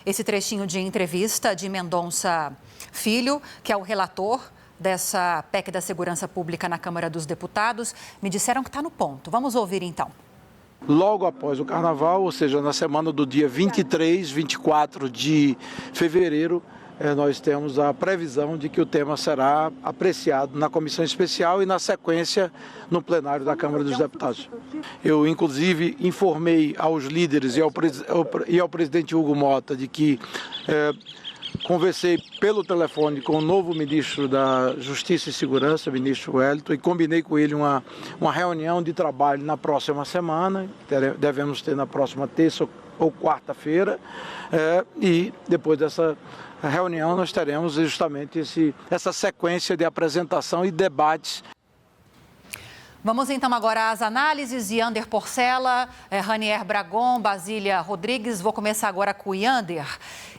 esse trechinho de entrevista de Mendonça Filho, que é o relator dessa PEC da Segurança Pública na Câmara dos Deputados. Me disseram que está no ponto. Vamos ouvir então. Logo após o Carnaval, ou seja, na semana do dia 23, 24 de fevereiro, nós temos a previsão de que o tema será apreciado na comissão especial e, na sequência, no plenário da Câmara dos Deputados. Eu, inclusive, informei aos líderes e ao presidente Hugo Mota de que conversei pelo telefone com o novo ministro da Justiça e Segurança, o ministro Wellington, e combinei com ele uma reunião de trabalho na próxima semana, devemos ter na próxima terça ou quarta-feira, e depois dessa reunião nós teremos justamente essa sequência de apresentação e debates. Vamos então agora às análises. Yander Porcela, Ranier Bragon, Basília Rodrigues. Vou começar agora com o Yander.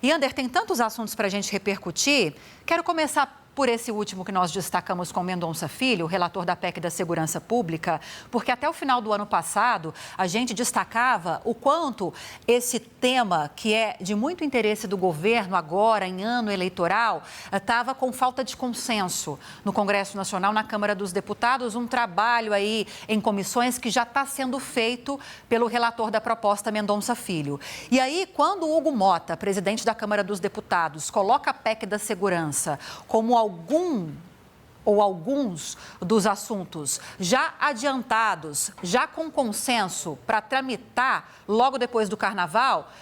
Yander, tem tantos assuntos para a gente repercutir. Quero começar por esse último que nós destacamos com Mendonça Filho, o relator da PEC da Segurança Pública, porque até o final do ano passado a gente destacava o quanto esse tema, que é de muito interesse do governo agora, em ano eleitoral, estava com falta de consenso no Congresso Nacional, na Câmara dos Deputados, um trabalho aí em comissões que já está sendo feito pelo relator da proposta, Mendonça Filho. E aí, quando o Hugo Mota, presidente da Câmara dos Deputados, coloca a PEC da Segurança como alguns dos assuntos já adiantados, já com consenso para tramitar logo depois do Carnaval,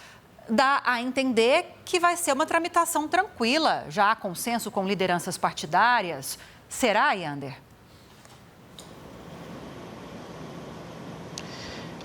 dá a entender que vai ser uma tramitação tranquila, já há consenso com lideranças partidárias. Será, Yander?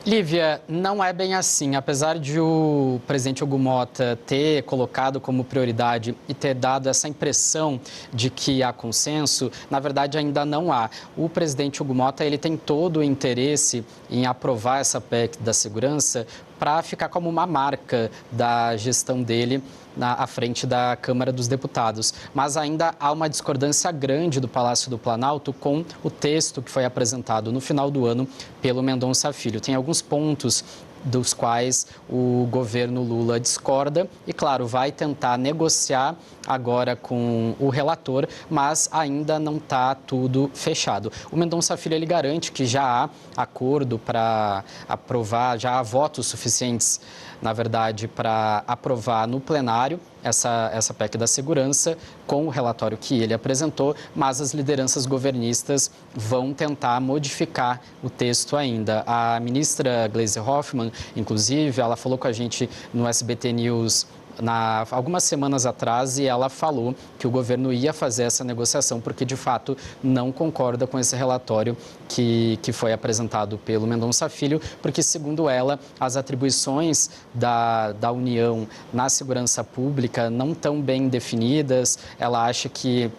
Lívia, não é bem assim. Apesar de o presidente Hugo Mota ter colocado como prioridade e ter dado essa impressão de que há consenso, na verdade ainda não há. O presidente Hugo Mota, ele tem todo o interesse em aprovar essa PEC da segurança para ficar como uma marca da gestão dele à frente da Câmara dos Deputados. Mas ainda há uma discordância grande do Palácio do Planalto com o texto que foi apresentado no final do ano pelo Mendonça Filho. Tem alguns pontos dos quais o governo Lula discorda e, claro, vai tentar negociar agora com o relator, mas ainda não está tudo fechado. O Mendonça Filho, ele garante que já há acordo para aprovar, já há votos suficientes, na verdade, para aprovar no plenário essa PEC da segurança com o relatório que ele apresentou, mas as lideranças governistas vão tentar modificar o texto ainda. A ministra Gleisi Hoffmann, inclusive, ela falou com a gente no SBT News algumas semanas atrás e ela falou que o governo ia fazer essa negociação porque, de fato, não concorda com esse relatório que foi apresentado pelo Mendonça Filho, porque, segundo ela, as atribuições da União na segurança pública não estão bem definidas. Ela acha que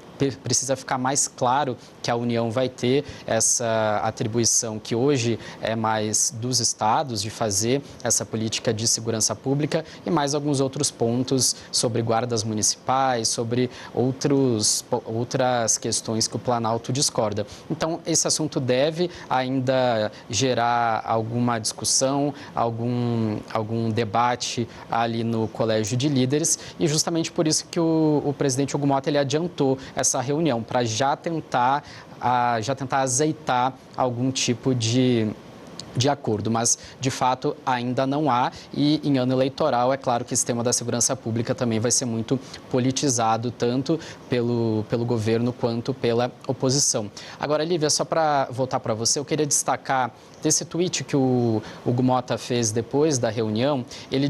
precisa ficar mais claro que a União vai ter essa atribuição que hoje é mais dos estados de fazer essa política de segurança pública e mais alguns outros pontos sobre guardas municipais, sobre outras questões que o Planalto discorda. Então, esse assunto deve ainda gerar alguma discussão, algum debate ali no Colégio de Líderes e justamente por isso que o presidente Hugo Mota, ele adiantou essa reunião para já tentar azeitar algum tipo de acordo, mas de fato ainda não há e em ano eleitoral é claro que esse tema da segurança pública também vai ser muito politizado, tanto pelo governo quanto pela oposição. Agora, Lívia, só para voltar para você, eu queria destacar desse tweet que o Hugo Mota fez depois da reunião. Ele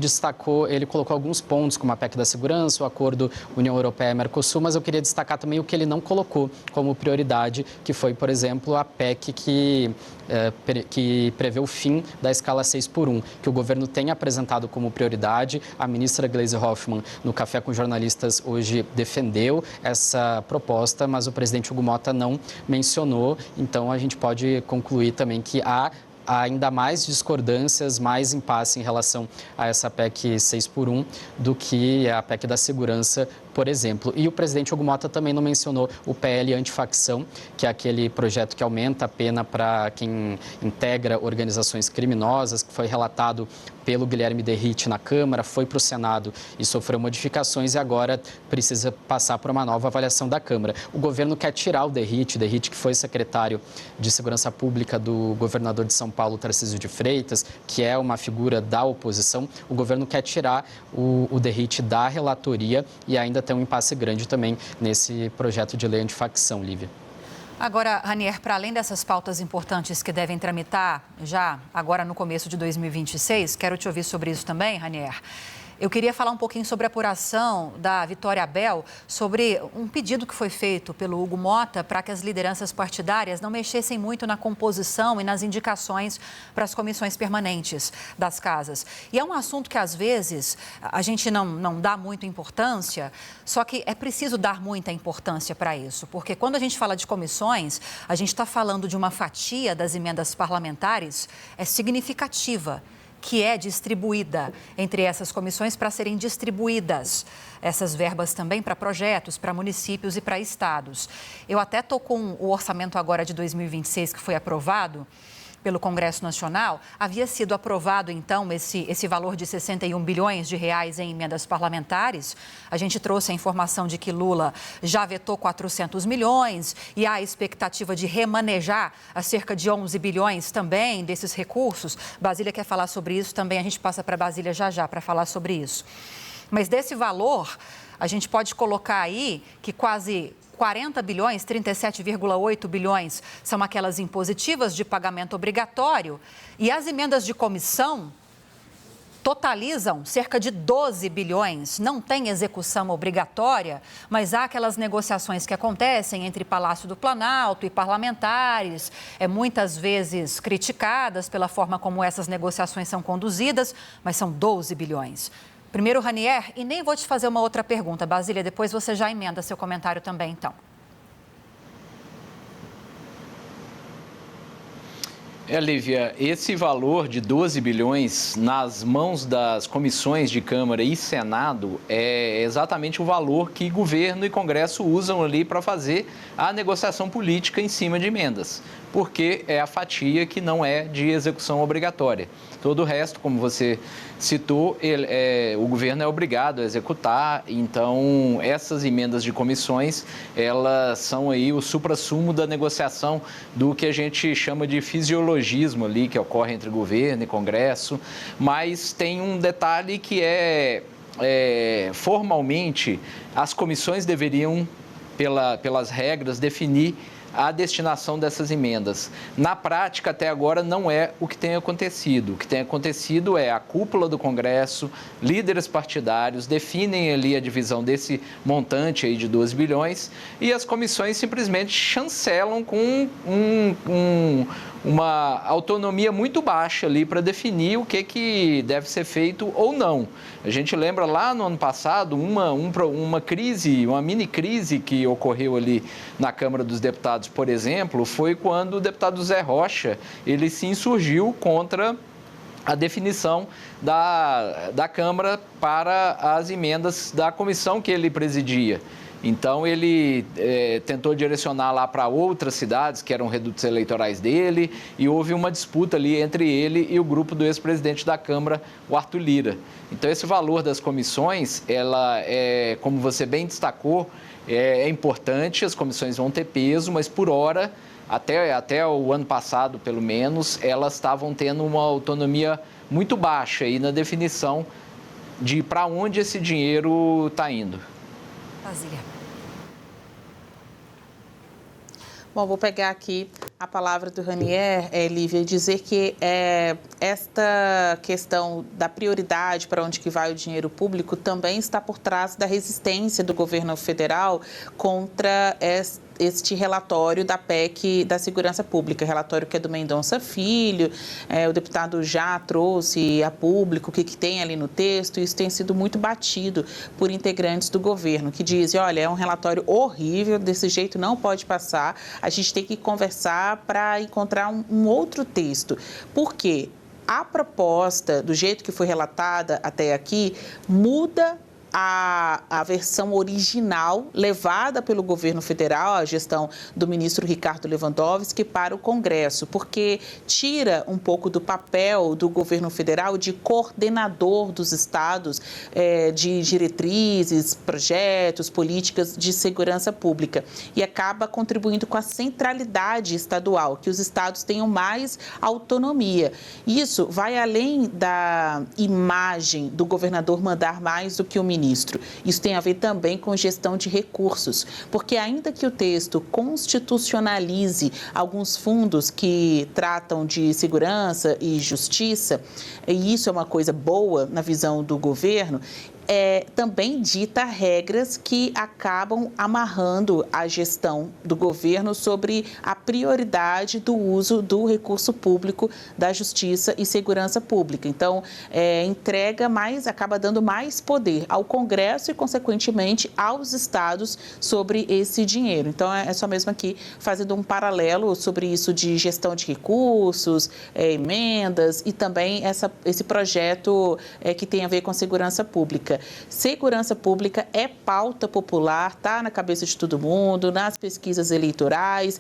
colocou alguns pontos como a PEC da segurança, o acordo União Europeia-Mercosul, mas eu queria destacar também o que ele não colocou como prioridade, que foi, por exemplo, a PEC que prevê o fim da escala 6x1, que o governo tem apresentado como prioridade. A ministra Gleisi Hoffmann, no Café com Jornalistas hoje, defendeu essa proposta, mas o presidente Hugo Mota não mencionou. Então, a gente pode concluir também que há ainda mais discordâncias, mais impasse em relação a essa PEC 6x1 do que a PEC da segurança, por exemplo. E o presidente Hugo Mota também não mencionou o PL antifacção, que é aquele projeto que aumenta a pena para quem integra organizações criminosas, que foi relatado pelo Guilherme Derrite na Câmara, foi para o Senado e sofreu modificações e agora precisa passar por uma nova avaliação da Câmara. O governo quer tirar o Derrite que foi secretário de Segurança Pública do governador de São Paulo, Tarcísio de Freitas, que é uma figura da oposição. O governo quer tirar o Derrite da relatoria e ainda tem um impasse grande também nesse projeto de lei antifacção, Lívia. Agora, Ranier, para além dessas pautas importantes que devem tramitar já agora no começo de 2026, quero te ouvir sobre isso também, Ranier. Eu queria falar um pouquinho sobre a apuração da Vitória Abel, sobre um pedido que foi feito pelo Hugo Mota para que as lideranças partidárias não mexessem muito na composição e nas indicações para as comissões permanentes das casas. E é um assunto que, às vezes, a gente não dá muita importância, só que é preciso dar muita importância para isso, porque quando a gente fala de comissões, a gente está falando de uma fatia das emendas parlamentares significativa, que é distribuída entre essas comissões para serem distribuídas essas verbas também para projetos, para municípios e para estados. Eu até estou com o orçamento agora de 2026 que foi aprovado pelo Congresso Nacional. Havia sido aprovado, então, esse valor de 61 bilhões de reais em emendas parlamentares. A gente trouxe a informação de que Lula já vetou 400 milhões e há a expectativa de remanejar a cerca de 11 bilhões também desses recursos. Basília quer falar sobre isso também, a gente passa para Basília já para falar sobre isso. Mas desse valor, a gente pode colocar aí que quase 40 bilhões, 37,8 bilhões são aquelas impositivas de pagamento obrigatório e as emendas de comissão totalizam cerca de 12 bilhões. Não tem execução obrigatória, mas há aquelas negociações que acontecem entre Palácio do Planalto e parlamentares, muitas vezes criticadas pela forma como essas negociações são conduzidas, mas são 12 bilhões. Primeiro, Ranier, e nem vou te fazer uma outra pergunta, Basília, depois você já emenda seu comentário também, então. Lívia, esse valor de 12 bilhões nas mãos das comissões de Câmara e Senado é exatamente o valor que governo e Congresso usam ali para fazer a negociação política em cima de emendas, porque é a fatia que não é de execução obrigatória. Todo o resto, como você citou, o governo é obrigado a executar, então essas emendas de comissões, elas são aí o suprassumo da negociação do que a gente chama de fisiologismo ali, que ocorre entre governo e Congresso, mas tem um detalhe que formalmente, as comissões deveriam, pelas regras, definir a destinação dessas emendas. Na prática, até agora, não é o que tem acontecido. O que tem acontecido é a cúpula do Congresso, líderes partidários definem ali a divisão desse montante aí de 12 bilhões e as comissões simplesmente chancelam com uma autonomia muito baixa ali para definir o que deve ser feito ou não. A gente lembra lá no ano passado uma crise, uma mini crise que ocorreu ali na Câmara dos Deputados, por exemplo, foi quando o deputado Zé Rocha, ele se insurgiu contra a definição da Câmara para as emendas da comissão que ele presidia. Então, ele tentou direcionar lá para outras cidades, que eram redutos eleitorais dele, e houve uma disputa ali entre ele e o grupo do ex-presidente da Câmara, o Arthur Lira. Então, esse valor das comissões, ela como você bem destacou, é importante, as comissões vão ter peso, mas por hora, até o ano passado, pelo menos, elas estavam tendo uma autonomia muito baixa aí na definição de para onde esse dinheiro está indo. Basília. Bom, vou pegar aqui a palavra do Ranier, Lívia, e dizer que esta questão da prioridade para onde que vai o dinheiro público também está por trás da resistência do governo federal contra este relatório da PEC da Segurança Pública, relatório que é do Mendonça Filho, o deputado já trouxe a público o que tem ali no texto, e isso tem sido muito batido por integrantes do governo, que dizem, olha, é um relatório horrível, desse jeito não pode passar, a gente tem que conversar para encontrar um outro texto. Por quê? A proposta, do jeito que foi relatada até aqui, muda a versão original levada pelo governo federal, a gestão do ministro Ricardo Lewandowski, para o Congresso, porque tira um pouco do papel do governo federal de coordenador dos estados, de diretrizes, projetos, políticas de segurança pública, e acaba contribuindo com a centralidade estadual, que os estados tenham mais autonomia. Isso vai além da imagem do governador mandar mais do que o ministro. Isso tem a ver também com gestão de recursos, porque ainda que o texto constitucionalize alguns fundos que tratam de segurança e justiça, e isso é uma coisa boa na visão do governo, também dita regras que acabam amarrando a gestão do governo sobre a prioridade do uso do recurso público da justiça e segurança pública. Então, acaba dando mais poder ao Congresso e, consequentemente, aos estados sobre esse dinheiro. Então, é só mesmo aqui fazendo um paralelo sobre isso de gestão de recursos, emendas e também esse projeto que tem a ver com segurança pública. Segurança pública é pauta popular, está na cabeça de todo mundo, nas pesquisas eleitorais,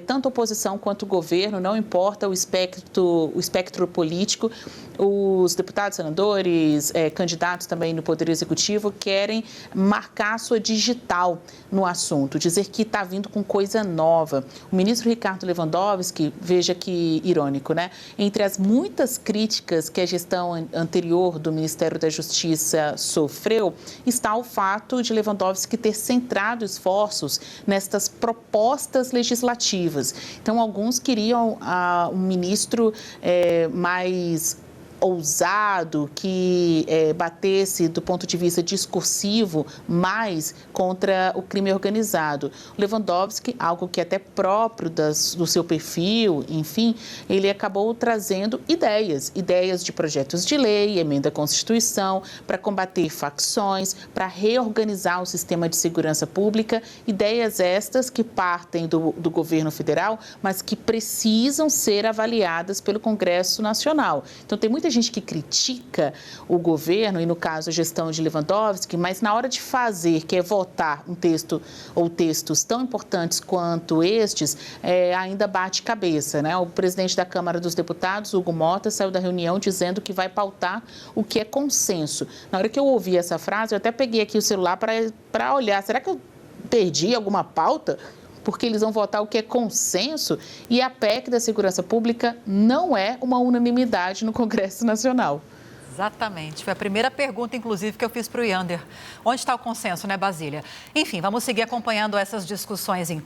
tanto oposição quanto governo, não importa o espectro político, os deputados, senadores, candidatos também no Poder Executivo querem marcar sua digital no assunto, dizer que está vindo com coisa nova. O ministro Ricardo Lewandowski, veja que irônico, né? Entre as muitas críticas que a gestão anterior do Ministério da Justiça sofreu, está o fato de Lewandowski ter centrado esforços nestas propostas legislativas. Então, alguns queriam um ministro mais ousado, que batesse do ponto de vista discursivo mais contra o crime organizado. Lewandowski, algo que é até próprio do seu perfil, enfim, ele acabou trazendo ideias de projetos de lei, emenda à Constituição, para combater facções, para reorganizar o sistema de segurança pública, ideias estas que partem do governo federal, mas que precisam ser avaliadas pelo Congresso Nacional. Então, tem muita gente que critica o governo, e no caso a gestão de Lewandowski, mas na hora de fazer, que é votar um texto ou textos tão importantes quanto estes, ainda bate cabeça, né? O presidente da Câmara dos Deputados, Hugo Mota, saiu da reunião dizendo que vai pautar o que é consenso. Na hora que eu ouvi essa frase, eu até peguei aqui o celular para olhar, será que eu perdi alguma pauta? Porque eles vão votar o que é consenso, e a PEC da segurança pública não é uma unanimidade no Congresso Nacional. Exatamente. Foi a primeira pergunta, inclusive, que eu fiz para o Yander. Onde está o consenso, né, Basília? Enfim, vamos seguir acompanhando essas discussões, então.